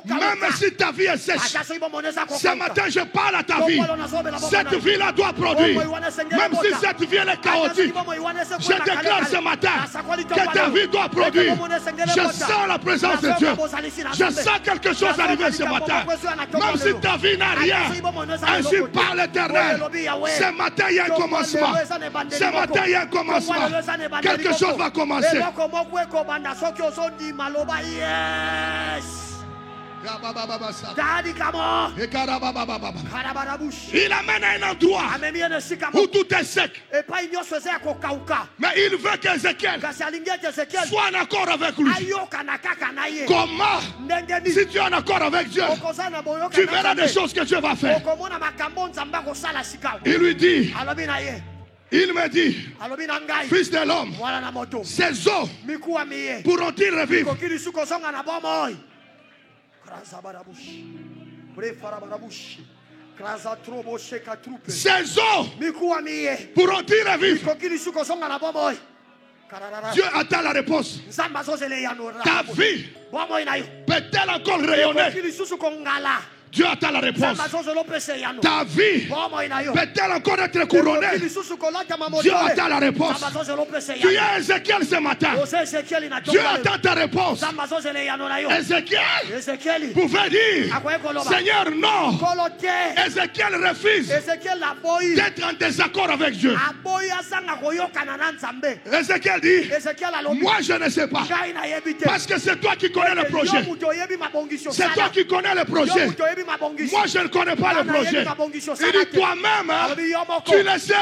Même si ta vie est sèche, ce matin je parle à ta vie. Cette vie-là doit produire. Même si cette vie est chaotique, je déclare ce matin que ta vie doit produire. Je sens la présence de Dieu. Je sens quelque chose arriver ce matin. Même si ta vie n'a rien, ainsi parle l'Éternel. Ce matin, il y a un commencement. Ce matin, il y a un commencement. Quelque chose va commencer. Il amène à un endroit où tout est sec. Mais il veut qu'Ézéchiel soit en accord avec lui. Comment? Si tu es en accord avec Dieu, tu verras des choses que Dieu va faire. Il lui dit, il me dit, fils de l'homme, ces eaux pourront-ils revivre? Ces eaux pourront-ils revivre? Dieu attend la réponse. Ta vie peut-elle encore rayonner? Dieu attend la réponse. Ta vie peut-elle encore être couronnée? Dieu attend la réponse. Tu es Ézéchiel ce matin. Dieu attend ta réponse. Ézéchiel pouvait dire, Seigneur, non. Ézéchiel refuse d'être en désaccord avec Dieu. Ézéchiel dit, moi je ne sais pas. Parce que c'est toi qui connais le projet. C'est toi qui connais le projet. Moi je ne connais pas le projet. Il dit toi-même, tu le sais.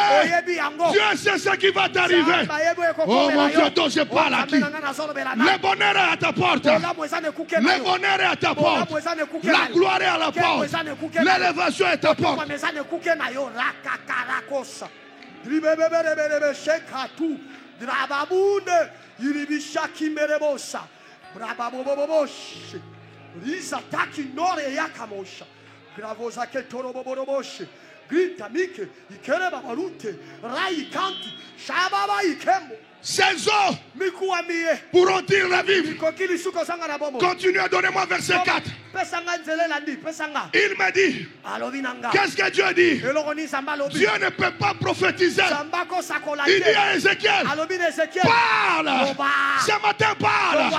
Dieu sait ce qui va t'arriver. Oh mon Dieu, dont je parle à qui? Le bonheur est à ta porte. Le bonheur est à ta porte. La gloire est à la porte. L'élévation est à ta porte. Rizataki nore yakamosha. Gravoza ke toroboboroboshi. Grita mike. Ikere babarute. Rai kanti. Shababa ikembo. Ces eaux pourront-ils revivre? Continue à donner moi verset 4. Il me dit, qu'est-ce que Dieu dit? Dieu ne peut pas prophétiser. Il dit à Ézéchiel, parle. Ce matin, parle.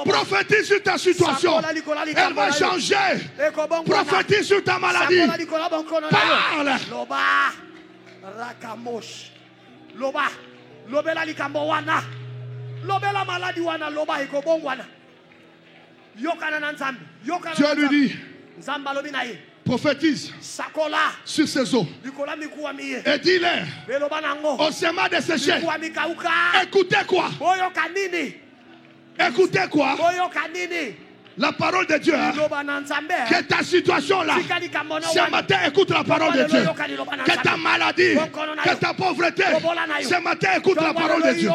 Prophétise sur ta situation. Elle va changer. Prophétise sur ta maladie. Parle. Loba, lobela likambo wana, lobela maladi wana, loba ekobong wana. Yokana na nzambe, yokana. Dieu lui dit, nzamba lobi na ye, prophétise sakola sur ces eaux likola mikuwa miye, et dis-leur, beloba nango, au sément desséché, mikuwa mikauka. Écoutez quoi? Boyoka nini? Écoutez quoi? Boyoka nini? La parole de Dieu, que ta situation là, ce matin écoute la parole de Dieu, que ta maladie, que ta pauvreté, ce matin écoute la parole de Dieu.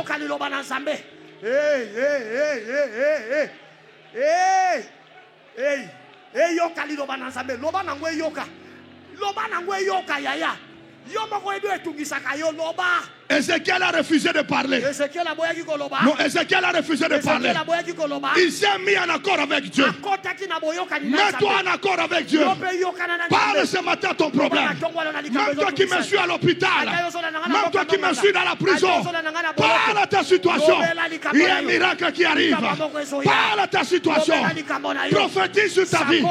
Ézéchiel a refusé de parler. Non, Ézéchiel a refusé de parler. Il s'est mis en accord avec Dieu. Mets-toi en accord avec Dieu. Parle ce matin ton problème. Même toi qui me suis à l'hôpital, même toi qui me suis dans la prison, parle à ta situation. Il y a un miracle qui arrive. Parle à ta situation. Prophétise sur ta vie.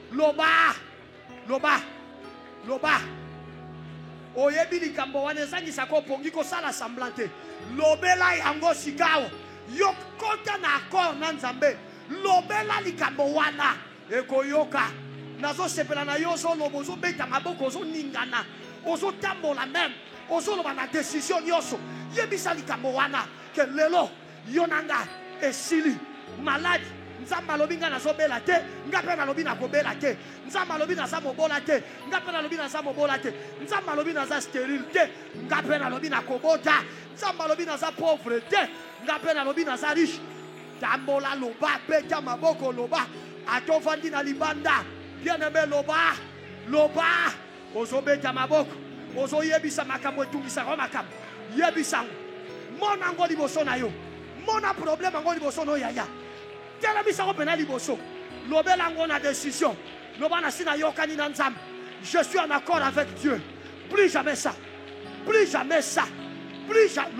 Loba. Oyebi likambo wana ezangisa ko pongi ko sala semblante. Lobela yango sikao. Yokota na accord na Nzambe. Lobela likambo wana ekoyoka. Nazo sepela na yo so lobo zo beta maboko zo ningana. Ozo tambola même. Ozo loba na décision yoso. Yebisa likambo wana ke lelo yonanga esili malade. Nzamba lobi nga nazobela te, nga pe na lobi na kobela te. Nzamba lobi na za mobola te, nga pe na lobi na za mobola te. Nzamba lobi na za stérile te, nga pe na lobi na kobota. Nzamba lobi na za pauvre te, nga pe na lobi na za riche. Tambola loba peta maboko loba. Atofandi na libanda. Bien-aimé loba. Loba. Ozo beta maboko. Ozo yebisa makambo etungisa ko makambo. Yebisa. Mona ngo liboso na yo. Mona problème ngo liboso no yaya. Je suis en accord avec Dieu. Plus jamais ça. Plus jamais ça. Plus jamais.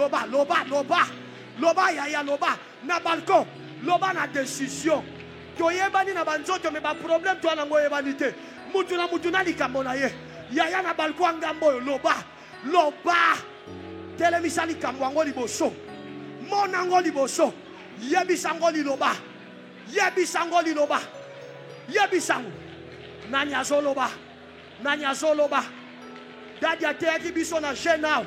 Loba, yaya, loba. Na balcon. Loba na décision. Toyebani na banzoto me ba problème toi na ngoyebanité. Mutuna likambo na ye. Yaya na balcon ngambo loba. Telemisa likambo ngo liboso. Mona ngo liboso. Yebisango liloba. Yebisango liloba. Yebisango. Nanya zoloba. Dadia teki biso na genao.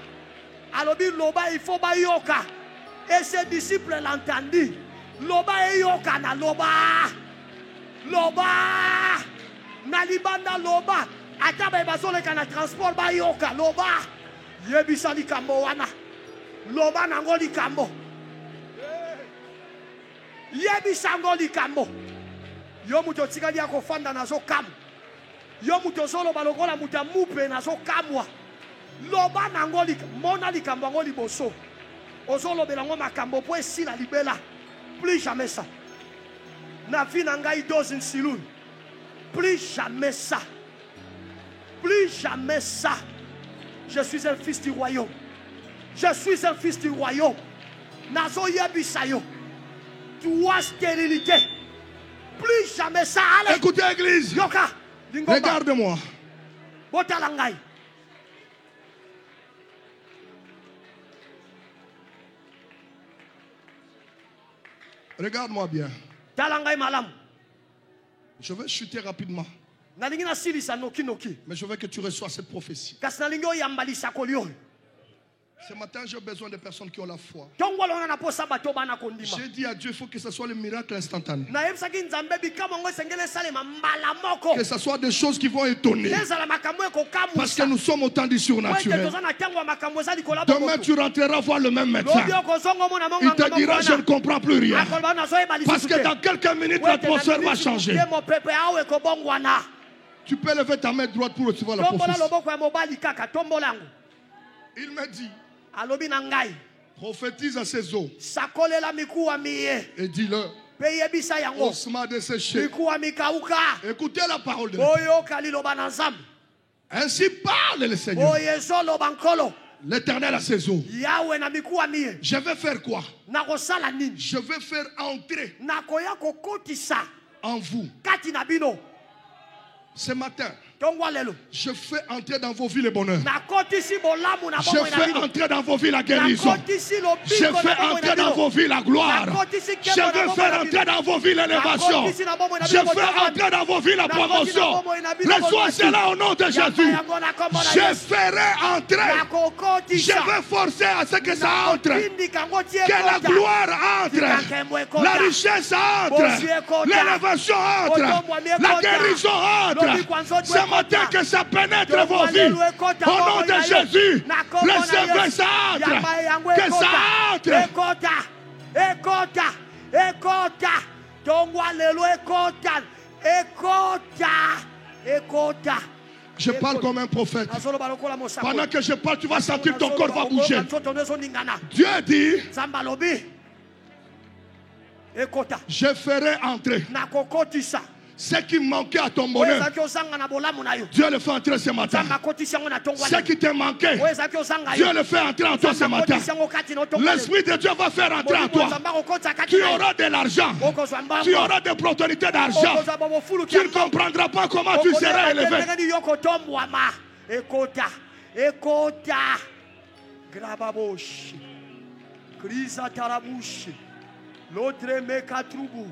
Alobi loba il faut ba yoka. Et ses disciples l'entendirent. Loba e yoka na loba. Na libanda loba. Ataba bazole kana transport ba yoka loba. Yebisali kambo wana. Loba nango likambo. Yebisango likambo. Yo muto tikali yako fanda nazo kamu. Yo muto solo balokola muta mupe nazo kamwa. Loba nango mona likambo ngo liboso. Ozolo belango makambo po esila libela. Plus jamais ça. Na vie na ngai dozin silun. Plus jamais ça. Plus jamais ça. Je suis un fils du royaume. Je suis un fils du royaume. Nazo yebisayo. Toi stérilité. Plus jamais ça. Allez. Écoutez l'église. Yoka. Regarde-moi. Botalangai. Regarde-moi bien. Talangai malam. Je vais chuter rapidement. Mais je veux que tu reçois cette prophétie. Ce matin, j'ai besoin de personnes qui ont la foi. J'ai dit à Dieu, il faut que ce soit le miracle instantané. Que ce soit des choses qui vont étonner. Parce que nous sommes au temps du surnaturel. Demain, tu rentreras voir le même médecin. Il te dira, je ne comprends plus rien. Parce que dans quelques minutes, l'atmosphère va changer. Tu peux lever ta main droite pour recevoir la prophétie. Il me dit, alobi na ngai, prophétise à ces eaux sakolela mikuwa miye, et dis-leur, pe yebisa yango, osma desséché. mikuwa mikauka, Écoutez la parole de Dieu. oyo kaliloba na nzambe, Ainsi parle le Seigneur. oyezo loba nkolo, L'Éternel à ses eaux. yawe na mikuwa miye, Je vais faire quoi? nakosala nini, Je vais faire entrer nakoya kokotisa en vous. kati na bino, Ce matin, tongwa lelo, je fais entrer dans vos vies le bonheur. nakotisi bolamu na Je bomoi na fais bino, entrer dans vos vies la guérison. nakotisi Je lobiko na fais bomoi entrer na dans bino, vos vies la gloire. Je veux faire entrer dans vos vies l'élévation. Je fais entrer dans vos vies la promotion. Reçois cela au nom de Jésus. Je ferai entrer. Je vais forcer à ce que ça entre. Que la gloire entre. La richesse entre. L'élévation entre. La guérison entre. Ce matin que ça pénètre vos vies. Au nom de Jésus. Recevez ça entre. Que ça entre. Ekota, tongwa lelo ekota. Je parle comme un prophète. Pendant que je parle, tu vas sentir que ton corps va bouger. Dieu dit, je ferai entrer ce qui manquait à ton bonheur. Dieu le fait entrer ce matin. Ce qui te manquait, Dieu le fait entrer en toi ce matin. L'Esprit de Dieu va faire entrer en toi. Tu auras de l'argent. Tu auras des opportunités d'argent. Tu ne comprendras pas comment tu seras élevé. Ekota. Grababoshi. Krisa tarabushi. L'autre mekatrubu.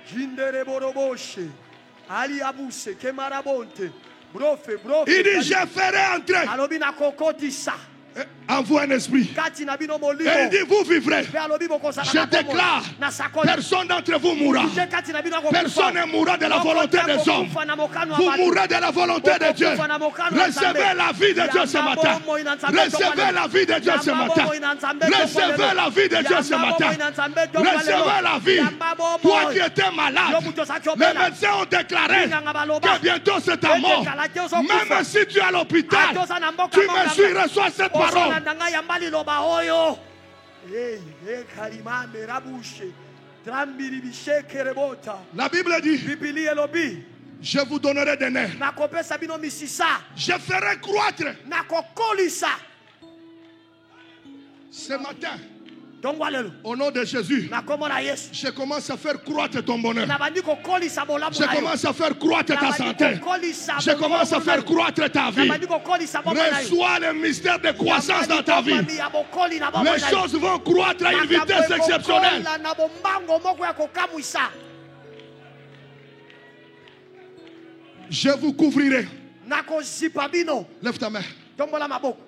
Jindere boroboshe. Ali abuse. Kemarabonte. Brofe. Il dit, je ferai entrer Alobina kokotisa. en vous un esprit. Et il dit, vous vivrez. Je déclare, personne d'entre vous mourra. Personne ne mourra de la volonté des hommes. Vous mourrez de la volonté de Dieu. Recevez la vie de Dieu ce matin. Recevez la vie de Dieu ce matin. Recevez la vie de Dieu ce matin. Recevez la vie. Toi qui étais malade, les médecins ont déclaré que bientôt c'est ta mort. Même si tu es à l'hôpital, tu me suis, reçois cette parole. La Bible dit, je vous donnerai des nerfs. Je ferai croître. Ce matin, au nom de Jésus, je commence à faire croître ton bonheur. Je commence à faire croître ta santé. Je commence à faire croître ta vie. Reçois le mystère de croissance dans ta vie. Les choses vont croître à une vitesse exceptionnelle. Je vous couvrirai. Lève ta main.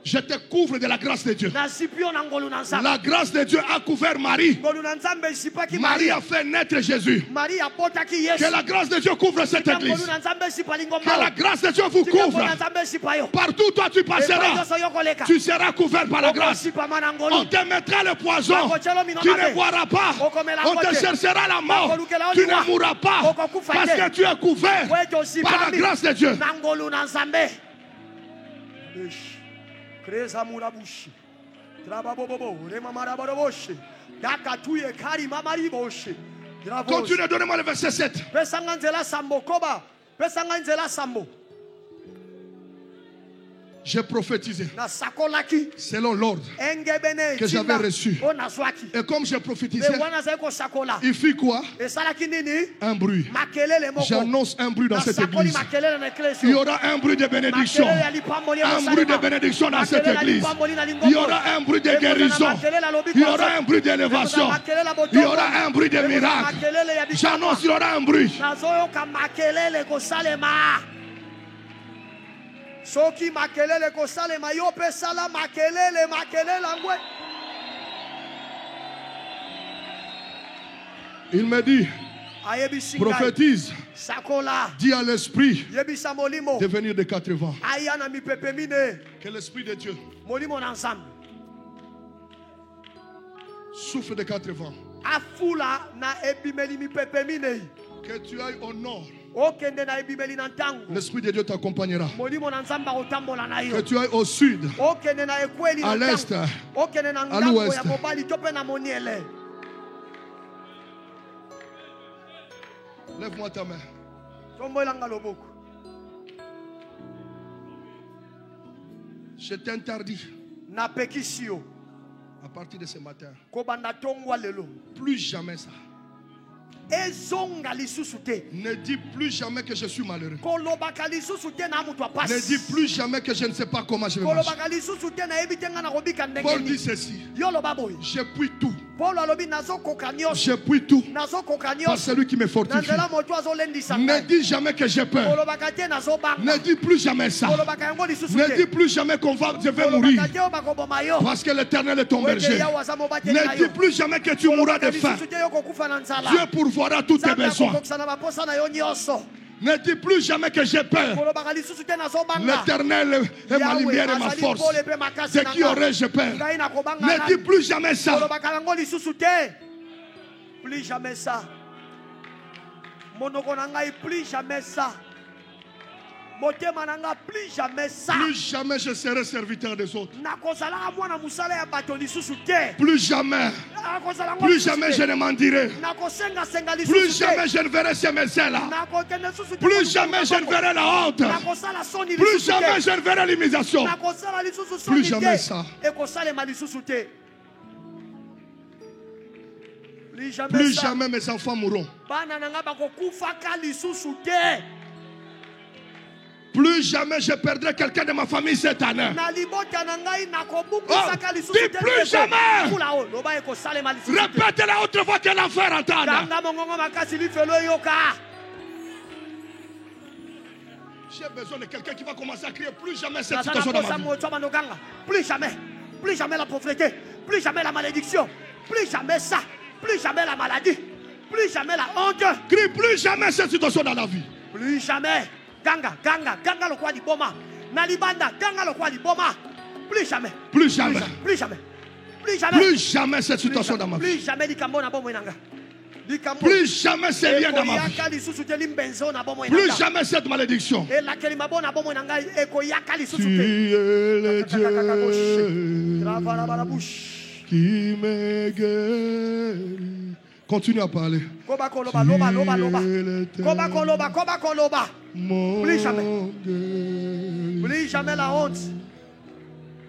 Je te couvre de la grâce de Dieu. La grâce de Dieu a couvert Marie. Marie a fait naître Jésus. Que la grâce de Dieu couvre cette église. Que la grâce de Dieu vous couvre. Partout où toi tu passeras, tu seras couvert par la grâce. On te mettra le poison. Tu ne boiras pas. On te cherchera la mort. Tu ne mourras pas. Parce que tu es couvert par la grâce de Dieu. Continue, donnez-moi le verset 7. J'ai prophétisé selon l'ordre que j'avais reçu. Et comme j'ai prophétisé, il fit quoi? Un bruit. J'annonce un bruit dans cette église. Il y aura un bruit de bénédiction. Un bruit de bénédiction dans cette église. Il y aura un bruit de guérison. Il y aura un bruit d'élévation. Il y aura un bruit de miracle. J'annonce, il y aura un bruit. Soki makelele kosale mayope sala makelele ngwe. Il me dit, prophétise, dis à l'esprit de venir de 4 vents. Que l'esprit de Dieu souffle de 4 vents. Que tu ailles au nord. L'Esprit de Dieu t'accompagnera. Que tu ailles au sud, à l'est, à l'ouest. Lève-moi ta main. Je t'interdis à partir de ce matin, plus jamais ça. Ne dis plus jamais que je suis malheureux. Ne dis plus jamais que je ne sais pas comment je vais marcher. Paul dit ceci: je puis tout. Je puis tout par celui qui me fortifie. Ne dis jamais que j'ai peur. Ne dis plus jamais ça. Ne dis plus jamais je vais mourir parce que l'Éternel est ton berger. Ne dis plus jamais que tu mourras de faim. Dieu pourvoira tous tes besoins. Ne dis plus jamais que j'ai peur. L'Éternel est ma lumière et ma force. De qui aurais-je peur? Ne dis plus jamais ça. Plus jamais ça. Plus jamais ça. Plus jamais ça. Plus jamais je serai serviteur des autres. Plus jamais. Plus jamais je ne mendirai. Plus jamais je ne verrai ces médecins-là. Plus jamais je ne verrai la honte. Plus jamais je ne verrai l'humiliation. Plus jamais ça. Plus jamais mes enfants mourront. Plus jamais je perdrai quelqu'un de ma famille cette année. Oh, dis plus jamais. Répète la autre fois que l'enfer entende. J'ai besoin de quelqu'un qui va commencer à crier plus jamais cette situation dans ma vie. Plus jamais. Plus jamais la pauvreté. Plus jamais la malédiction. Plus jamais ça. Plus jamais la maladie. Plus jamais la honte. Crie plus jamais cette situation dans la vie. Plus jamais. Ganga le quoi di boma. Nalibanda, ganga le quoi di boma. Plus jamais. Plus jamais. Plus jamais. Plus jamais. Plus jamais cette situation dans ma vie. Plus jamais di kambona bomo inanga. Plus jamais ces liens dans ma vie. Plus jamais cette malédiction. Tu es le Dieu qui me guérit. Continue à parler. Plus jamais. Plus jamais la honte.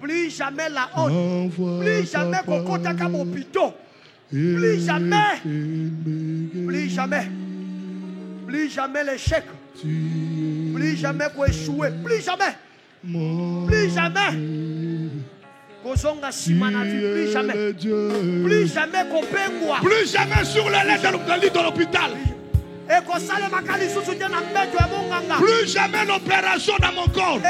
Plus jamais la honte. Plus jamais kokota kama opito. Plus jamais. Plus jamais. Plus jamais l'échec. Plus jamais pour échouer. Plus jamais. Plus jamais. Plus jamais. Plus jamais kopengwa. Plus jamais sur le lit de l'hôpital. Plus jamais l'opération dans mon corps.